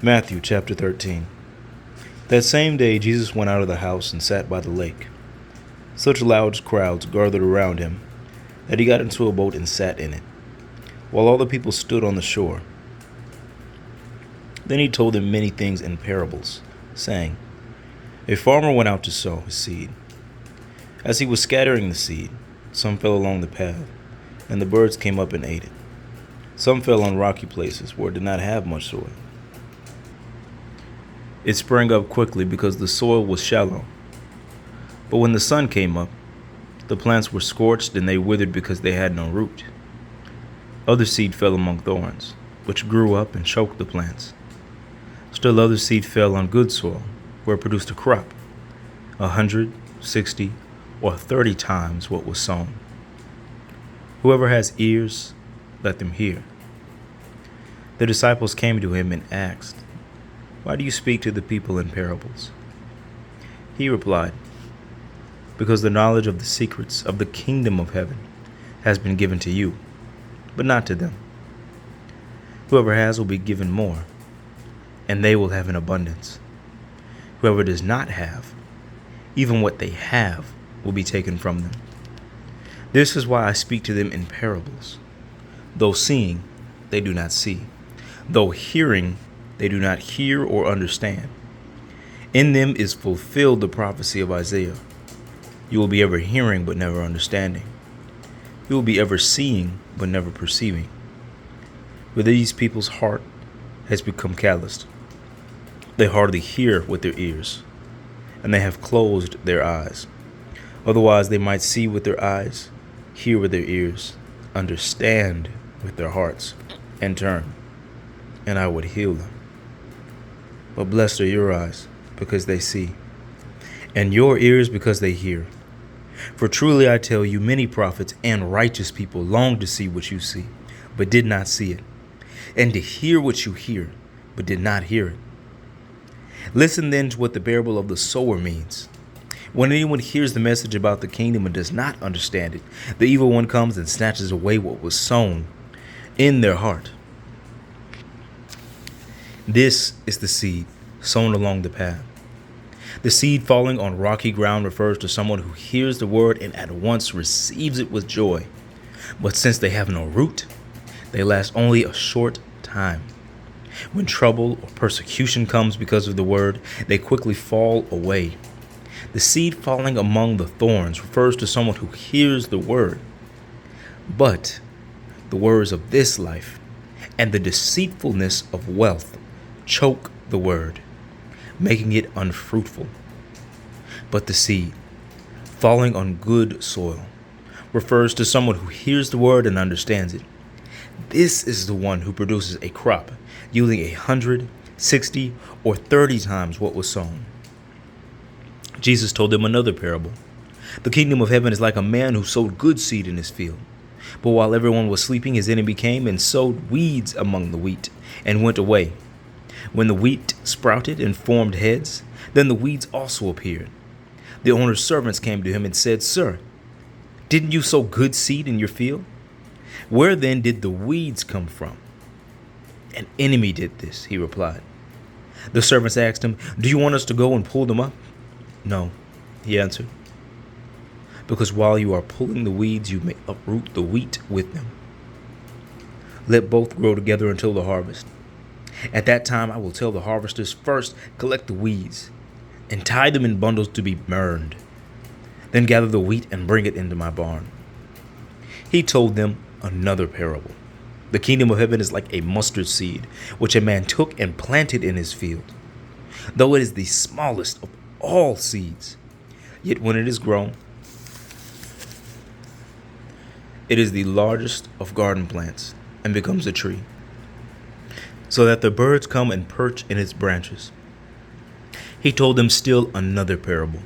Matthew chapter 13. That same day Jesus went out of the house and sat by the lake. Such large crowds gathered around him that he got into a boat and sat in it, while all the people stood on the shore. Then he told them many things in parables, saying, A farmer went out to sow his seed. As he was scattering the seed, some fell along the path, and the birds came up and ate it. Some fell on rocky places where it did not have much soil. It sprang up quickly because the soil was shallow. But when the sun came up, the plants were scorched and they withered because they had no root. Other seed fell among thorns, which grew up and choked the plants. Still other seed fell on good soil, where it produced a crop, 100, 60, or 30 times what was sown. Whoever has ears, let them hear. The disciples came to him and asked, Why do you speak to the people in parables? He replied, Because the knowledge of the secrets of the kingdom of heaven has been given to you, but not to them. Whoever has will be given more, and they will have an abundance. Whoever does not have, even what they have will be taken from them. This is why I speak to them in parables. Though seeing, they do not see. Though hearing, they do not hear or understand. In them is fulfilled the prophecy of Isaiah. You will be ever hearing but never understanding. You will be ever seeing but never perceiving. For these people's heart has become calloused. They hardly hear with their ears, and they have closed their eyes. Otherwise they might see with their eyes, hear with their ears, understand with their hearts, and turn, and I would heal them. But blessed are your eyes, because they see, and your ears because they hear. For truly I tell you, many prophets and righteous people longed to see what you see, but did not see it, and to hear what you hear, but did not hear it. Listen then to what the parable of the sower means. When anyone hears the message about the kingdom and does not understand it, the evil one comes and snatches away what was sown in their heart. This is the seed sown along the path. The seed falling on rocky ground refers to someone who hears the word and at once receives it with joy. But since they have no root, they last only a short time. When trouble or persecution comes because of the word, they quickly fall away. The seed falling among the thorns refers to someone who hears the word, but the words of this life and the deceitfulness of wealth choke the word, making it unfruitful. But the seed falling on good soil refers to someone who hears the word and understands it. This is the one who produces a crop yielding 100, 60, or 30 times what was sown. Jesus told them another parable. The kingdom of heaven is like a man who sowed good seed in his field. But while everyone was sleeping, his enemy came and sowed weeds among the wheat and went away. When the wheat sprouted and formed heads, then the weeds also appeared. The owner's servants came to him and said, Sir, didn't you sow good seed in your field? Where then did the weeds come from? An enemy did this, he replied. The servants asked him, Do you want us to go and pull them up? No, he answered, because while you are pulling the weeds, you may uproot the wheat with them. Let both grow together until the harvest. At that time I will tell the harvesters, First collect the weeds and tie them in bundles to be burned. Then gather the wheat and bring it into my barn. He told them another parable. The kingdom of heaven is like a mustard seed, which a man took and planted in his field. Though it is the smallest of all seeds, yet when it is grown, it is the largest of garden plants and becomes a tree, so that the birds come and perch in its branches. He told them still another parable.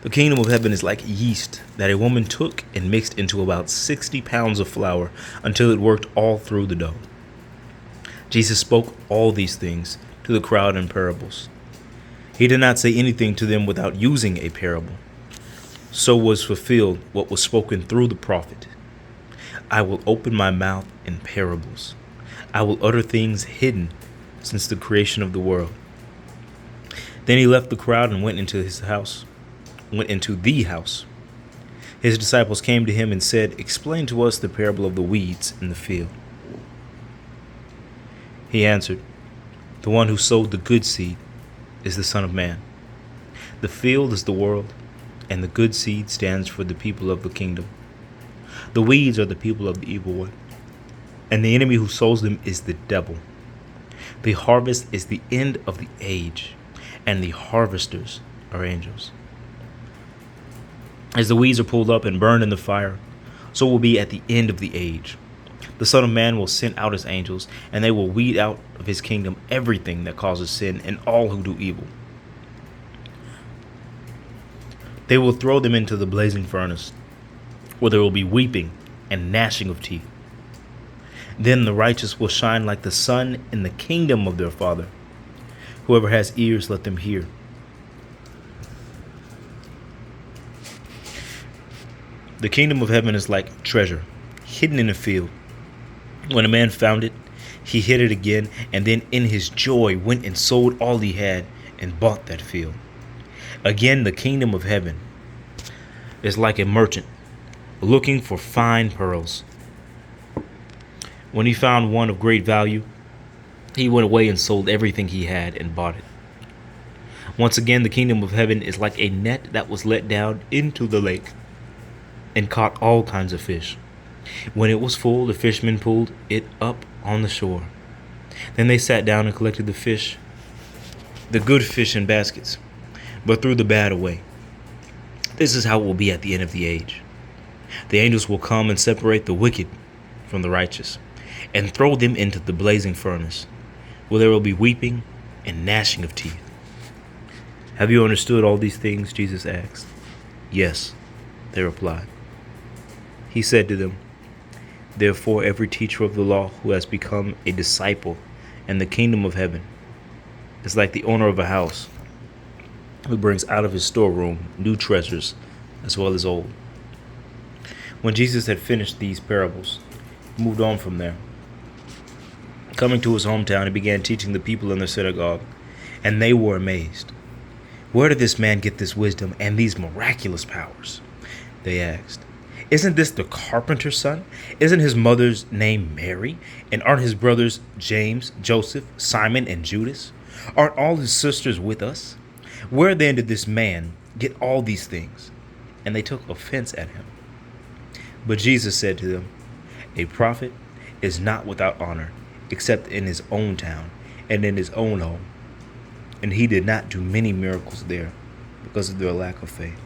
The kingdom of heaven is like yeast that a woman took and mixed into about 60 pounds of flour until it worked all through the dough. Jesus spoke all these things to the crowd in parables. He did not say anything to them without using a parable. So was fulfilled what was spoken through the prophet. I will open my mouth in parables. I will utter things hidden since the creation of the world. Then he left the crowd and went into the house. His disciples came to him and said, "Explain to us the parable of the weeds in the field." He answered, "The one who sowed the good seed is the Son of Man. The field is the world, and the good seed stands for the people of the kingdom. The weeds are the people of the evil one, and the enemy who sows them is the devil. The harvest is the end of the age, and the harvesters are angels. As the weeds are pulled up and burned in the fire, so will be at the end of the age. The Son of Man will send out his angels, and they will weed out of his kingdom everything that causes sin and all who do evil. They will throw them into the blazing furnace, where there will be weeping and gnashing of teeth. Then the righteous will shine like the sun in the kingdom of their Father. Whoever has ears, let them hear." The kingdom of heaven is like treasure hidden in a field. When a man found it, he hid it again, and then in his joy went and sold all he had and bought that field. Again, the kingdom of heaven is like a merchant looking for fine pearls. When he found one of great value, he went away and sold everything he had and bought it. Once again, the kingdom of heaven is like a net that was let down into the lake and caught all kinds of fish. When it was full, the fishermen pulled it up on the shore. Then they sat down and collected the good fish in baskets, but threw the bad away. This is how it will be at the end of the age. The angels will come and separate the wicked from the righteous, and throw them into the blazing furnace, where there will be weeping and gnashing of teeth. "Have you understood all these things?" Jesus asked. "Yes," they replied. He said to them, "Therefore every teacher of the law who has become a disciple in the kingdom of heaven is like the owner of a house who brings out of his storeroom new treasures as well as old." When Jesus had finished these parables, he moved on from there. Coming to his hometown, he began teaching the people in the synagogue, and they were amazed. "Where did this man get this wisdom and these miraculous powers?" they asked. "Isn't this the carpenter's son? Isn't his mother's name Mary? And aren't his brothers James, Joseph, Simon, and Judas? Aren't all his sisters with us? Where then did this man get all these things?" And they took offense at him. But Jesus said to them, "A prophet is not without honor, except in his own town and in his own home." And he did not do many miracles there because of their lack of faith.